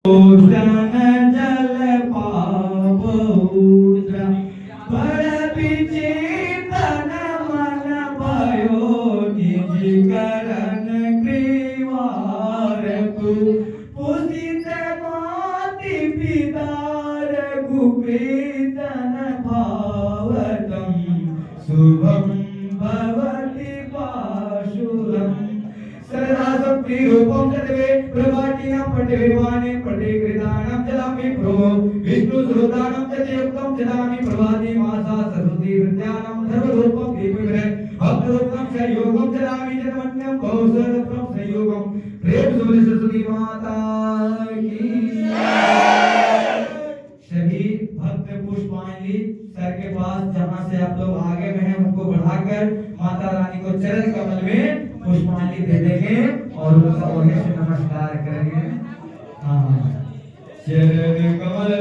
Ocean जल पावुद्रा बड़ विचिंतन मन भयो निज करण ग्रीवारकु पुसित माति पितार गुप्रीतन भावतम शुभम भवति पाशुरम सरदासक्ति रूपम जतवे प्रभाटिना पटे विमाने पटे कृतानं चलामि प्रो विष्णु सुरदानं चतयुक्तं चलामि प्रभाति मासा सरस्वती विद्यानं धर्मरूपं दीपविरे भक्तरूपं संयोगं चलामि जन्मन्यं बहुसरप्रं संयोगं प्रेम सुमन सरस्वती माता की सभी भक्त पुष्पांजलि सर के पास जहां से आप लोग आगे में हैं उनको बढ़ाकर माता रानी को चरण कमल में पुष्पांजलि दे देंगे और उनका ओढ़े से नमस्कार करेंगे। हाँ, चरण कमल